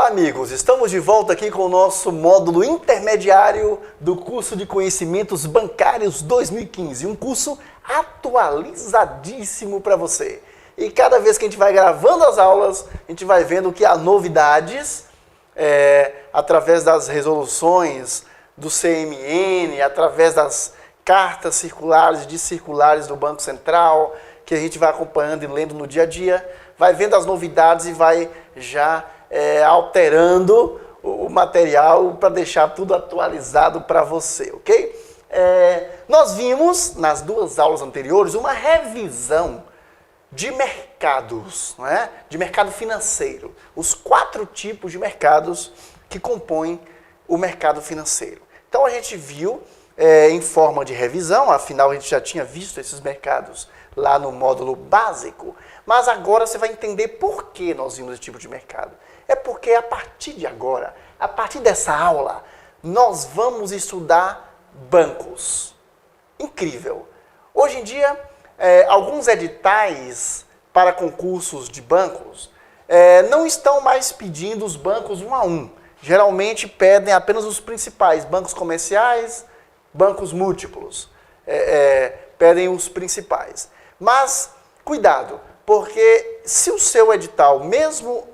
Olá, amigos! Estamos de volta aqui com o nosso módulo intermediário do curso de Conhecimentos Bancários 2015. Um curso atualizadíssimo para você. E cada vez que a gente vai gravando as aulas, a gente vai vendo que há novidades através das resoluções do CMN, através das cartas circulares e discirculares do Banco Central, que a gente vai acompanhando e lendo no dia a dia, vai vendo as novidades e vai já alterando o material para deixar tudo atualizado para você, ok? Nós vimos nas duas aulas anteriores uma revisão de mercados, não é? De mercado financeiro, os 4 tipos de mercados que compõem o mercado financeiro. Então a gente viu em forma de revisão, afinal a gente já tinha visto esses mercados lá no módulo básico, mas agora você vai entender por que nós vimos esse tipo de mercado. É porque a partir de agora, a partir dessa aula, nós vamos estudar bancos. Incrível! Hoje em dia, alguns editais para concursos de bancos não estão mais pedindo os bancos um a um. Geralmente pedem apenas os principais, bancos comerciais, bancos múltiplos. Pedem os principais. Mas, cuidado, porque se o seu edital, mesmo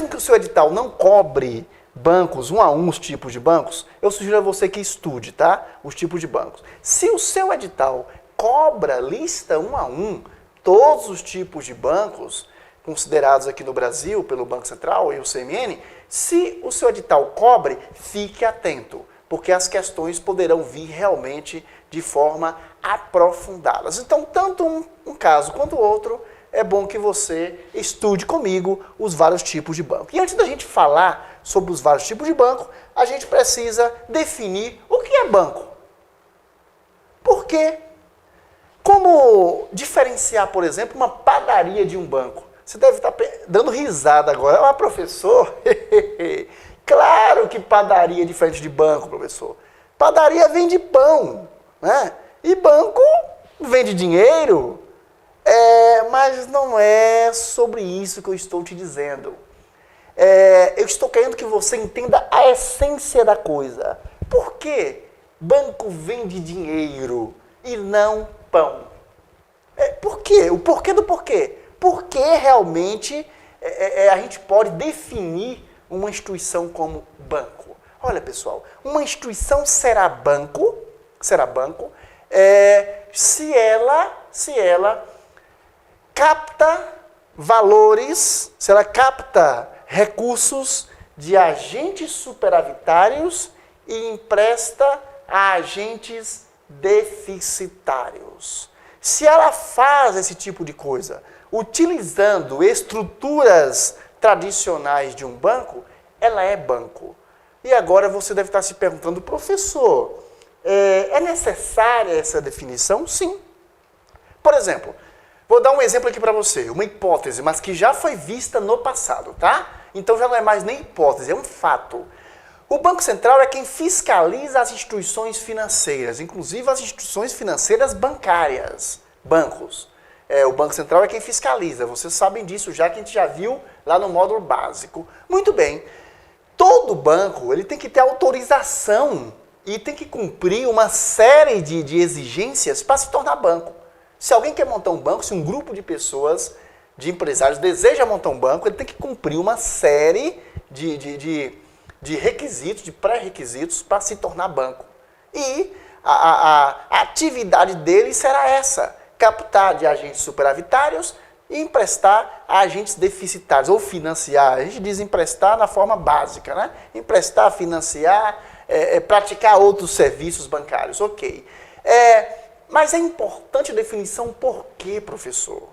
que o seu edital não cobre bancos, um a um os tipos de bancos, eu sugiro a você que estude, tá? Os tipos de bancos. Se o seu edital cobra, lista um a um, todos os tipos de bancos considerados aqui no Brasil pelo Banco Central e o CMN, se o seu edital cobre, fique atento, porque as questões poderão vir realmente de forma aprofundada. Então, tanto um caso quanto o outro, é bom que você estude comigo os vários tipos de banco. E antes da gente falar sobre os vários tipos de banco, a gente precisa definir o que é banco. Por quê? Como diferenciar, por exemplo, uma padaria de um banco? Você deve estar dando risada agora. Ah, professor, claro que padaria é diferente de banco, professor. Padaria vende pão, né? E banco vende dinheiro. Mas não é sobre isso que eu estou te dizendo. Eu estou querendo que você entenda a essência da coisa. Por que banco vende dinheiro e não pão? Por quê? O porquê do porquê? Porque realmente a gente pode definir uma instituição como banco. Olha, pessoal, uma instituição será banco se ela capta valores, se ela capta recursos de agentes superavitários e empresta a agentes deficitários. Se ela faz esse tipo de coisa, utilizando estruturas tradicionais de um banco, ela é banco. E agora você deve estar se perguntando, professor, é necessária essa definição? Sim. Por exemplo, vou dar um exemplo aqui para você, uma hipótese, mas que já foi vista no passado, tá? Então já não é mais nem hipótese, é um fato. O Banco Central é quem fiscaliza as instituições financeiras, inclusive as instituições financeiras bancárias, bancos. O Banco Central é quem fiscaliza, vocês sabem disso já que a gente já viu lá no módulo básico. Muito bem, todo banco ele tem que ter autorização e tem que cumprir uma série de exigências para se tornar banco. Se alguém quer montar um banco, se um grupo de pessoas, de empresários, deseja montar um banco, ele tem que cumprir uma série de requisitos, de pré-requisitos para se tornar banco. E a atividade dele será essa, captar de agentes superavitários e emprestar a agentes deficitários, ou financiar. A gente diz emprestar na forma básica, né? Emprestar, financiar, praticar outros serviços bancários, ok. Mas é importante a definição por quê, professor?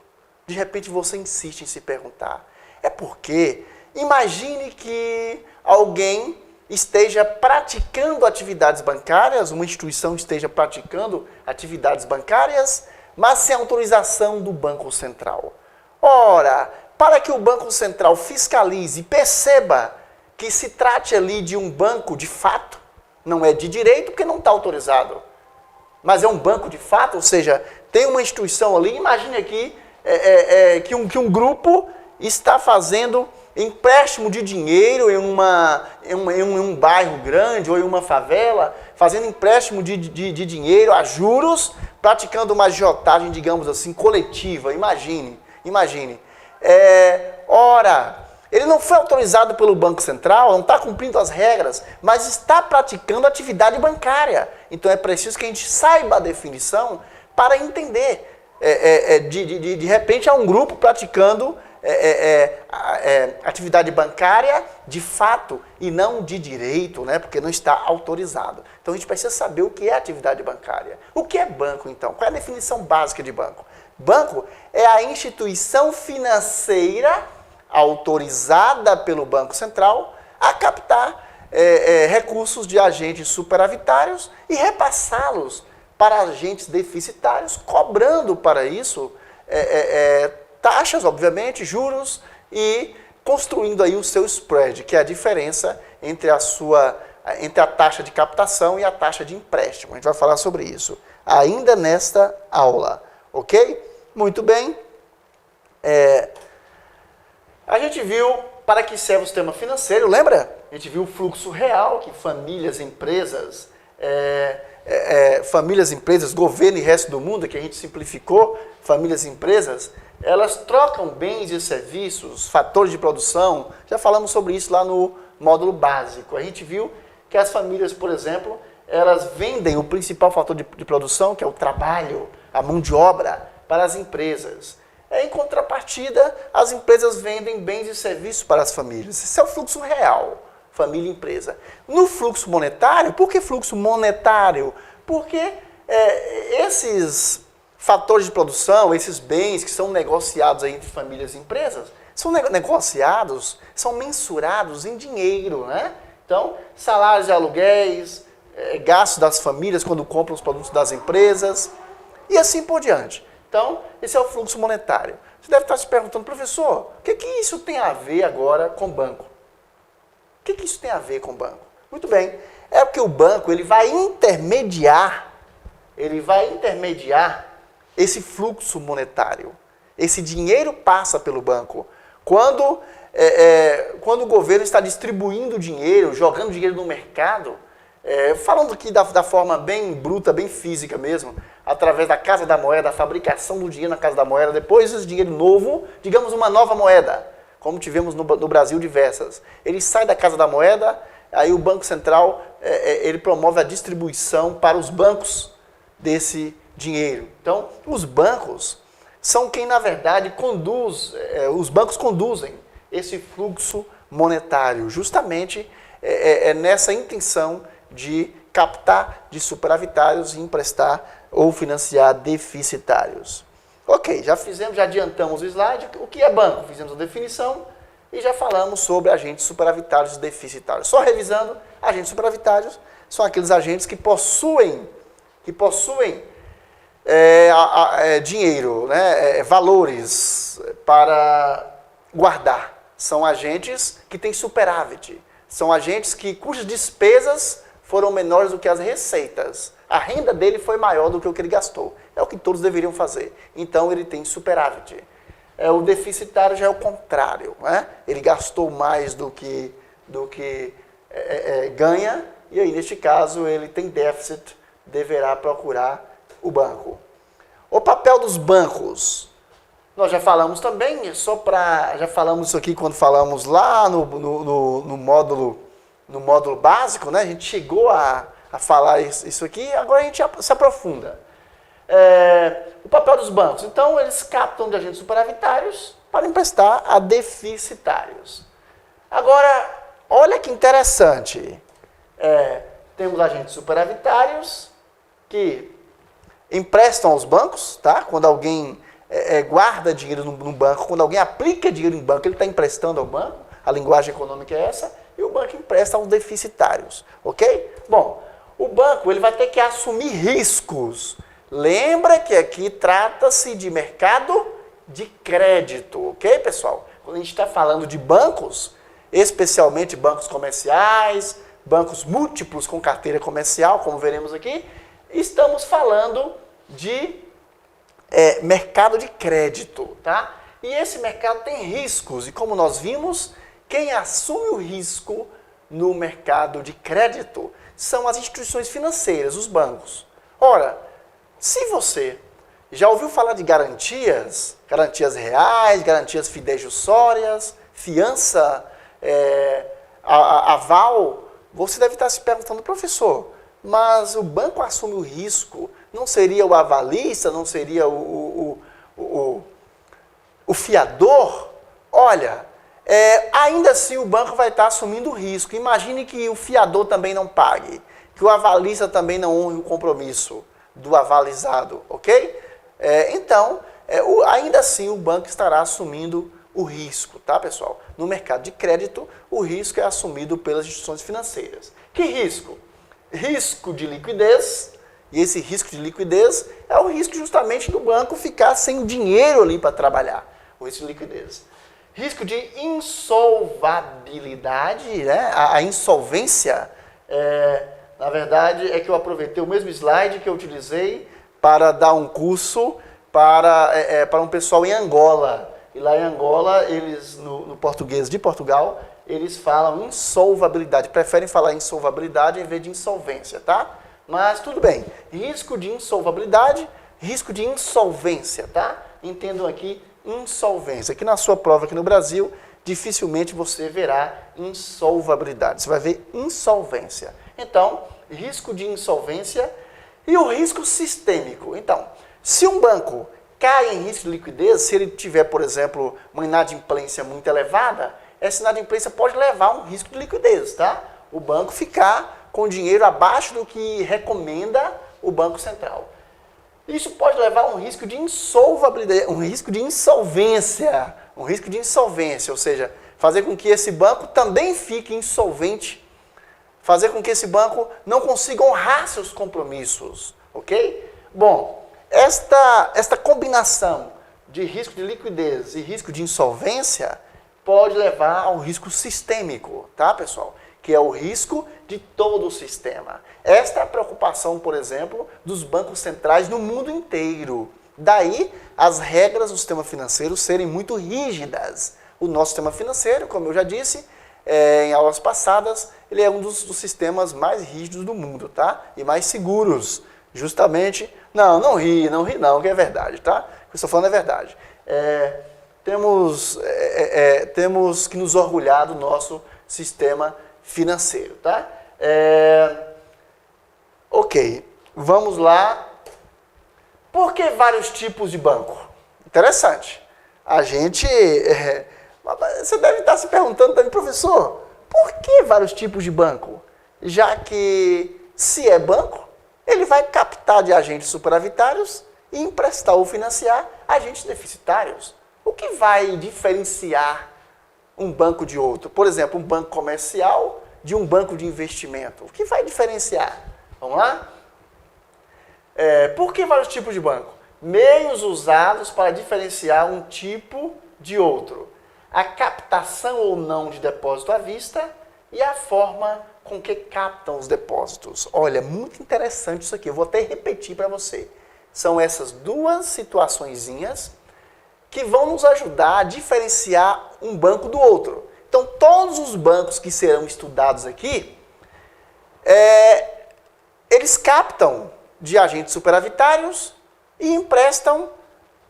De repente você insiste em se perguntar. É porque, imagine que alguém esteja praticando atividades bancárias, uma instituição esteja praticando atividades bancárias, mas sem autorização do Banco Central. Ora, para que o Banco Central fiscalize e perceba que se trate ali de um banco de fato, não é de direito porque não está autorizado, mas é um banco de fato, ou seja, tem uma instituição ali, imagine aqui que um grupo está fazendo empréstimo de dinheiro em um bairro grande ou em uma favela, fazendo empréstimo de dinheiro a juros, praticando uma agiotagem, digamos assim, coletiva. Imagine. Ora, ele não foi autorizado pelo Banco Central, não está cumprindo as regras, mas está praticando atividade bancária. Então é preciso que a gente saiba a definição para entender. De repente há um grupo praticando atividade bancária de fato e não de direito, né? Porque não está autorizado. Então a gente precisa saber o que é atividade bancária. O que é banco, então? Qual é a definição básica de banco? Banco é a instituição financeira autorizada pelo Banco Central a captar recursos de agentes superavitários e repassá-los para agentes deficitários, cobrando para isso taxas, obviamente, juros e construindo aí o seu spread, que é a diferença entre a taxa de captação e a taxa de empréstimo. A gente vai falar sobre isso ainda nesta aula, ok? Muito bem. A gente viu para que serve o sistema financeiro, lembra? A gente viu o fluxo real que famílias, empresas, governo e resto do mundo, que a gente simplificou, famílias e empresas, elas trocam bens e serviços, fatores de produção, já falamos sobre isso lá no módulo básico. A gente viu que as famílias, por exemplo, elas vendem o principal fator de produção, que é o trabalho, a mão de obra, para as empresas. Em contrapartida, as empresas vendem bens e serviços para as famílias. Esse é o fluxo real, família e empresa. No fluxo monetário, por que fluxo monetário? Porque esses fatores de produção, esses bens que são negociados aí entre famílias e empresas, são negociados, são mensurados em dinheiro, né? Então, salários e aluguéis, gastos das famílias quando compram os produtos das empresas e assim por diante. Então, esse é o fluxo monetário. Você deve estar se perguntando, professor, o que isso tem a ver agora com banco? O que isso tem a ver com banco? Muito bem, é porque o banco ele vai intermediar esse fluxo monetário. Esse dinheiro passa pelo banco. Quando o governo está distribuindo dinheiro, jogando dinheiro no mercado, falando aqui da forma bem bruta, bem física mesmo, através da Casa da Moeda, a fabricação do dinheiro na Casa da Moeda, depois esse dinheiro novo, digamos uma nova moeda, como tivemos no Brasil diversas. Ele sai da Casa da Moeda, aí o Banco Central ele promove a distribuição para os bancos desse dinheiro. Então, os bancos são quem, na verdade, os bancos conduzem esse fluxo monetário, justamente nessa intenção de captar de superavitários e emprestar ou financiar deficitários. Ok, já adiantamos o slide. O que é banco? Fizemos a definição e já falamos sobre agentes superavitários e deficitários. Só revisando, agentes superavitários são aqueles agentes que possuem dinheiro, né, valores para guardar. São agentes que têm superávit. São agentes cujas despesas foram menores do que as receitas. A renda dele foi maior do que o que ele gastou. É o que todos deveriam fazer. Então ele tem superávit. O deficitário já é o contrário, né? Ele gastou mais do que ganha, e aí neste caso ele tem déficit, deverá procurar o banco. O papel dos bancos. Nós já falamos também, já falamos isso aqui quando falamos lá no módulo básico, né? A gente chegou a falar isso aqui, agora a gente se aprofunda. O papel dos bancos. Então, eles captam de agentes superavitários para emprestar a deficitários. Agora, olha que interessante. Temos agentes superavitários que emprestam aos bancos, tá? Quando alguém guarda dinheiro no banco, quando alguém aplica dinheiro em banco, ele está emprestando ao banco. A linguagem econômica é essa. E o banco empresta aos deficitários, ok? Bom, o banco ele vai ter que assumir riscos. Lembra que aqui trata-se de mercado de crédito, ok, pessoal? Quando a gente está falando de bancos, especialmente bancos comerciais, bancos múltiplos com carteira comercial, como veremos aqui, estamos falando de mercado de crédito, tá? E esse mercado tem riscos, e como nós vimos, Quem assume o risco no mercado de crédito são as instituições financeiras, os bancos. Ora, se você já ouviu falar de garantias, garantias reais, garantias fidejussórias, fiança, aval, você deve estar se perguntando, professor, mas o banco assume o risco, não seria o avalista, não seria o fiador? Olha, ainda assim o banco vai estar assumindo o risco. Imagine que o fiador também não pague, que o avalista também não honre o compromisso do avalizado, ok? Então, ainda assim o banco estará assumindo o risco, tá, pessoal? No mercado de crédito, o risco é assumido pelas instituições financeiras. Que risco? Risco de liquidez, e esse risco de liquidez é o risco justamente do banco ficar sem o dinheiro ali para trabalhar, o risco de liquidez. Risco de insolvabilidade, né? A insolvência, na verdade, é que eu aproveitei o mesmo slide que eu utilizei para dar um curso para um pessoal em Angola. E lá em Angola, eles, no português de Portugal, eles falam insolvabilidade, preferem falar insolvabilidade em vez de insolvência, tá? Mas tudo bem, risco de insolvabilidade, risco de insolvência, tá? Entendam aqui, insolvência. Aqui na sua prova aqui no Brasil, dificilmente você verá insolvabilidade, você vai ver insolvência. Então, risco de insolvência e o risco sistêmico. Então, se um banco cai em risco de liquidez, se ele tiver, por exemplo, uma inadimplência muito elevada, essa inadimplência pode levar a um risco de liquidez, tá? O banco ficar com dinheiro abaixo do que recomenda o Banco Central. Isso pode levar a um risco de insolvabilidade, um risco de insolvência, ou seja, fazer com que esse banco também fique insolvente, fazer com que esse banco não consiga honrar seus compromissos, ok? Bom, esta combinação de risco de liquidez e risco de insolvência pode levar ao risco sistêmico, tá, pessoal? Que é o risco de todo o sistema. Esta é a preocupação, por exemplo, dos bancos centrais no mundo inteiro. Daí, as regras do sistema financeiro serem muito rígidas. O nosso sistema financeiro, como eu já disse em aulas passadas, ele é um dos sistemas mais rígidos do mundo, tá? E mais seguros. Justamente, não ri não, que é verdade, tá? O que eu estou falando é verdade. Temos que nos orgulhar do nosso sistema financeiro, tá? Ok, vamos lá. Por que vários tipos de banco? Interessante. Você deve estar se perguntando também, professor, por que vários tipos de banco? Já que, se é banco, ele vai captar de agentes superavitários e emprestar ou financiar agentes deficitários. O que vai diferenciar um banco de outro? Por exemplo, um banco comercial de um banco de investimento. O que vai diferenciar? Vamos lá? Por que vários tipos de banco? Meios usados para diferenciar um tipo de outro. A captação ou não de depósito à vista e a forma com que captam os depósitos. Olha, muito interessante isso aqui. Eu vou até repetir para você. São essas duas situaçõezinhas que vão nos ajudar a diferenciar um banco do outro. Então, todos os bancos que serão estudados aqui, eles captam de agentes superavitários e emprestam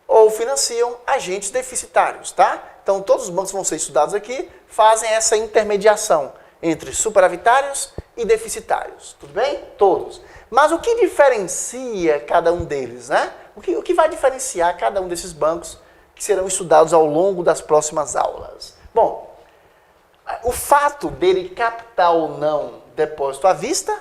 ou financiam agentes deficitários, tá? Então, todos os bancos que vão ser estudados aqui fazem essa intermediação entre superavitários e deficitários, tudo bem? Todos. Mas o que diferencia cada um deles, né? O que vai diferenciar cada um desses bancos que serão estudados ao longo das próximas aulas? Bom, o fato dele captar ou não depósito à vista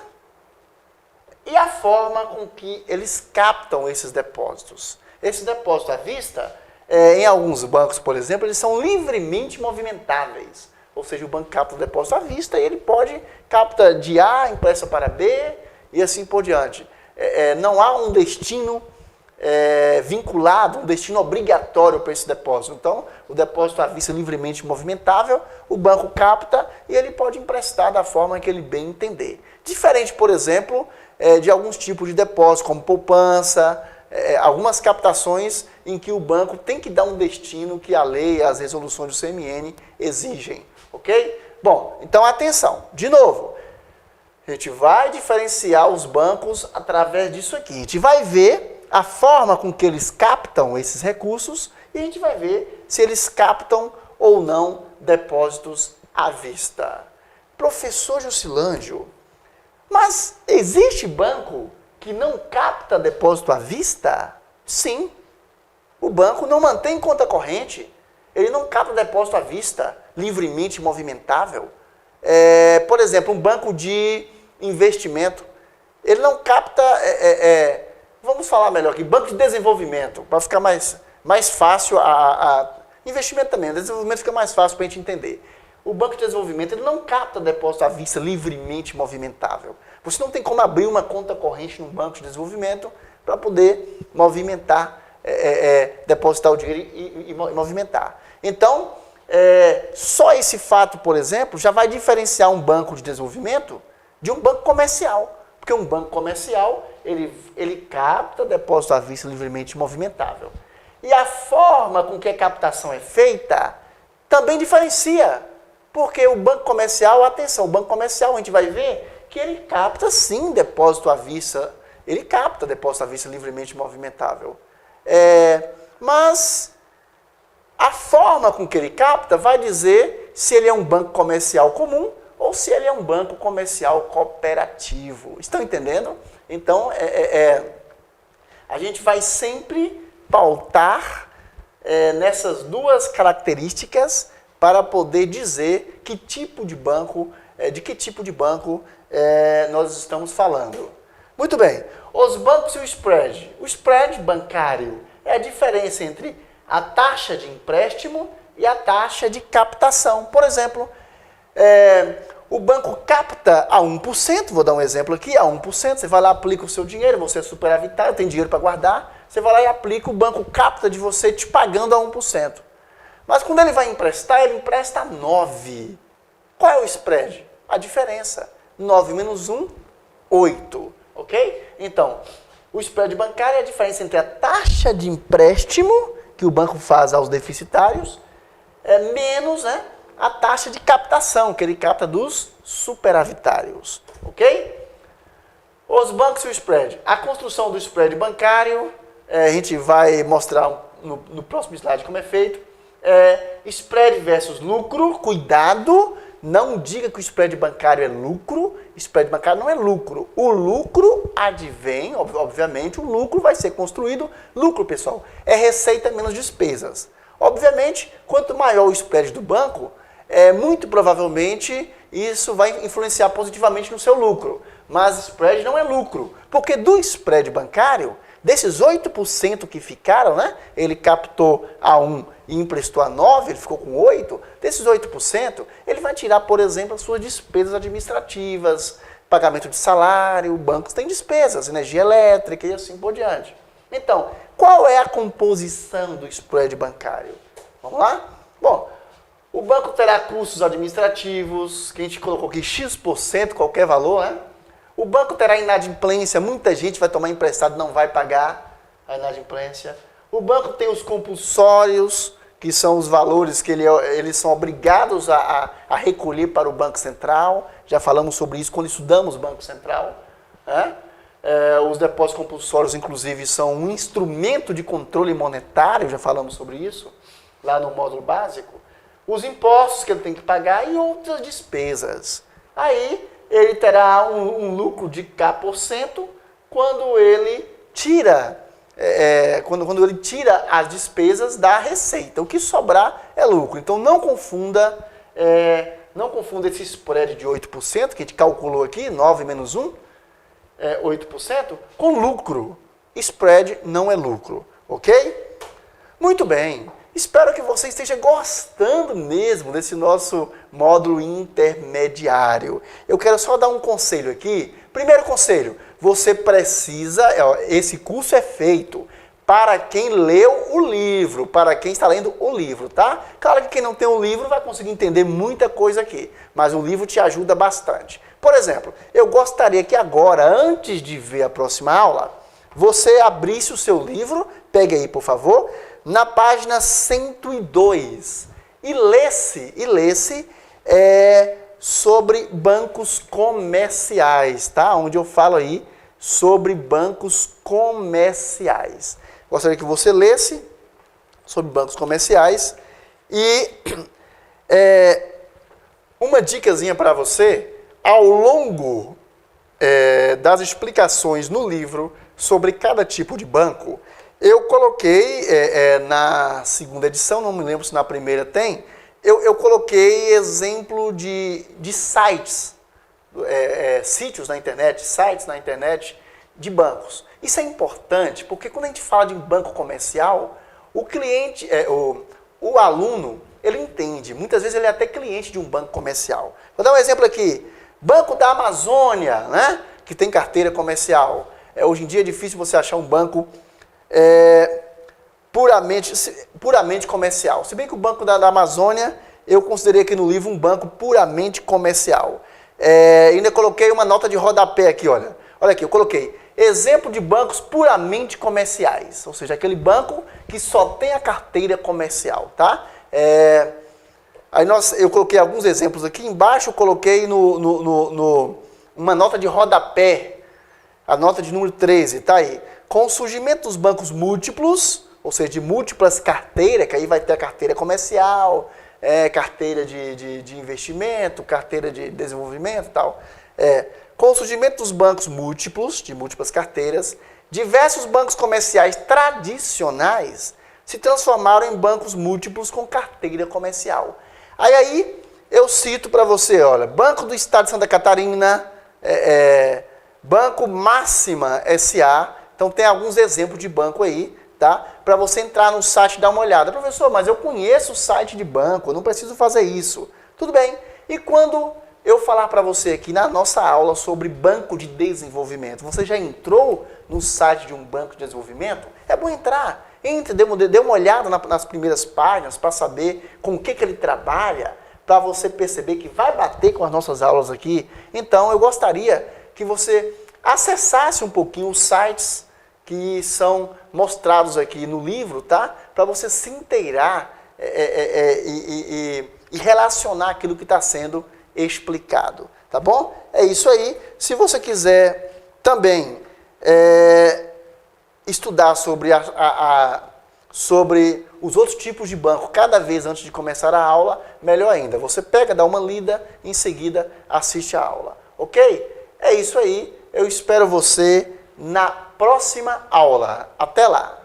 e a forma com que eles captam esses depósitos. Esse depósito à vista, em alguns bancos, por exemplo, eles são livremente movimentáveis. Ou seja, o banco capta o depósito à vista e ele capta de A, empresta para B e assim por diante. Não há um destino vinculado, um destino obrigatório para esse depósito. Então, o depósito à vista é livremente movimentável, o banco capta e ele pode emprestar da forma que ele bem entender. Diferente, por exemplo, de alguns tipos de depósitos, como poupança, algumas captações em que o banco tem que dar um destino que a lei, as resoluções do CMN exigem. ok? Bom, então atenção, de novo, a gente vai diferenciar os bancos através disso aqui. A gente vai ver a forma com que eles captam esses recursos e a gente vai ver se eles captam ou não depósitos à vista. Professor Jusilândio, mas existe banco que não capta depósito à vista? Sim. O banco não mantém conta corrente, ele não capta depósito à vista, livremente movimentável. Por exemplo, um banco de investimento, ele não capta, vamos falar melhor aqui, banco de desenvolvimento, para ficar mais fácil, investimento também, desenvolvimento fica mais fácil para a gente entender. O banco de desenvolvimento, ele não capta depósito à vista livremente movimentável. Você não tem como abrir uma conta corrente num banco de desenvolvimento para poder movimentar, depositar o dinheiro e movimentar. Então, só esse fato, por exemplo, já vai diferenciar um banco de desenvolvimento de um banco comercial. Porque um banco comercial, ele capta depósito à vista livremente movimentável. E a forma com que a captação é feita também diferencia. Porque o banco comercial, atenção, o banco comercial a gente vai ver que ele capta sim depósito à vista, ele capta depósito à vista livremente movimentável. Mas a forma com que ele capta vai dizer se ele é um banco comercial comum ou se ele é um banco comercial cooperativo. Estão entendendo? Então, a gente vai sempre pautar nessas duas características para poder dizer que tipo de banco, de que tipo de banco nós estamos falando. Muito bem, os bancos e o spread. O spread bancário é a diferença entre a taxa de empréstimo e a taxa de captação. Por exemplo, o banco capta a 1%, vou dar um exemplo aqui, a 1%, você vai lá, aplica o seu dinheiro, você é superavitário, tem dinheiro para guardar, você vai lá e aplica, o banco capta de você te pagando a 1%. Mas quando ele vai emprestar, ele empresta 9%. Qual é o spread? A diferença. 9 menos 1, 8. Ok? Então, o spread bancário é a diferença entre a taxa de empréstimo que o banco faz aos deficitários menos a taxa de captação que ele capta dos superavitários. Ok? Os bancos e o spread. A construção do spread bancário, a gente vai mostrar no próximo slide como é feito. Spread versus lucro, cuidado, não diga que o spread bancário é lucro, spread bancário não é lucro. O lucro advém, obviamente, o lucro vai ser construído, lucro, pessoal, é receita menos despesas. Obviamente, quanto maior o spread do banco, muito provavelmente isso vai influenciar positivamente no seu lucro. Mas spread não é lucro, porque do spread bancário, desses 8% que ficaram, ele captou a 1 e emprestou a 9, ele ficou com 8, desses 8%, ele vai tirar, por exemplo, as suas despesas administrativas, pagamento de salário, bancos têm despesas, energia elétrica e assim por diante. Então, qual é a composição do spread bancário? Vamos lá? Bom, o banco terá custos administrativos, que a gente colocou aqui X%, qualquer valor, O banco terá inadimplência, muita gente vai tomar emprestado e não vai pagar a inadimplência. O banco tem os compulsórios, que são os valores que eles são obrigados a recolher para o Banco Central. Já falamos sobre isso quando estudamos o Banco Central. Os depósitos compulsórios, inclusive, são um instrumento de controle monetário, já falamos sobre isso, lá no módulo básico. Os impostos que ele tem que pagar e outras despesas. Aí, ele terá um lucro de K% quando ele tira, quando ele tira as despesas da receita. O que sobrar é lucro. Então, não confunda esse spread de 8%, que a gente calculou aqui, 9 menos 1, 8%, com lucro. Spread não é lucro, ok? Muito bem. Espero que você esteja gostando mesmo desse nosso módulo intermediário. Eu quero só dar um conselho aqui. Primeiro conselho, você precisa, esse curso é feito para quem leu o livro, para quem está lendo o livro, tá? Claro que quem não tem o livro vai conseguir entender muita coisa aqui, mas o livro te ajuda bastante. Por exemplo, eu gostaria que agora, antes de ver a próxima aula, você abrisse o seu livro, pegue aí, por favor, na página 102 e lesse é sobre bancos comerciais, tá? Onde eu falo aí sobre bancos comerciais. Gostaria que você lesse sobre bancos comerciais e uma dicasinha para você, ao longo das explicações no livro sobre cada tipo de banco, eu coloquei na segunda edição, não me lembro se na primeira tem, eu coloquei exemplo de sites, sítios na internet, sites na internet de bancos. Isso é importante porque quando a gente fala de banco comercial, o cliente, o aluno, ele entende. Muitas vezes ele é até cliente de um banco comercial. Vou dar um exemplo aqui. Banco da Amazônia, né? Que tem carteira comercial. Hoje em dia é difícil você achar um banco puramente comercial. Se bem que o Banco da Amazônia, eu considerei aqui no livro um banco puramente comercial. Ainda coloquei uma nota de rodapé aqui, olha. Olha aqui, eu coloquei exemplo de bancos puramente comerciais. Ou seja, aquele banco que só tem a carteira comercial, tá? Eu coloquei alguns exemplos aqui. Embaixo eu coloquei uma nota de rodapé, a nota de número 13, tá aí. Com o surgimento dos bancos múltiplos, ou seja, de múltiplas carteiras, que aí vai ter a carteira comercial, carteira de investimento, carteira de desenvolvimento e tal. Com o surgimento dos bancos múltiplos, de múltiplas carteiras, diversos bancos comerciais tradicionais se transformaram em bancos múltiplos com carteira comercial. Aí eu cito para você, olha, Banco do Estado de Santa Catarina, Banco Máxima S.A., então tem alguns exemplos de banco aí, tá? Para você entrar no site e dar uma olhada. Professor, mas eu conheço o site de banco, eu não preciso fazer isso. Tudo bem. E quando eu falar para você aqui na nossa aula sobre banco de desenvolvimento, você já entrou no site de um banco de desenvolvimento? É bom entrar. Entre, dê uma olhada nas primeiras páginas para saber com o que ele trabalha, para você perceber que vai bater com as nossas aulas aqui. Então, eu gostaria que você acessasse um pouquinho os sites que são mostrados aqui no livro, tá? Para você se inteirar e relacionar aquilo que está sendo explicado, tá bom? É isso aí. Se você quiser também estudar sobre, sobre os outros tipos de banco cada vez antes de começar a aula, melhor ainda. Você pega, dá uma lida, em seguida assiste a aula, ok? É isso aí. Eu espero você na próxima aula. Até lá!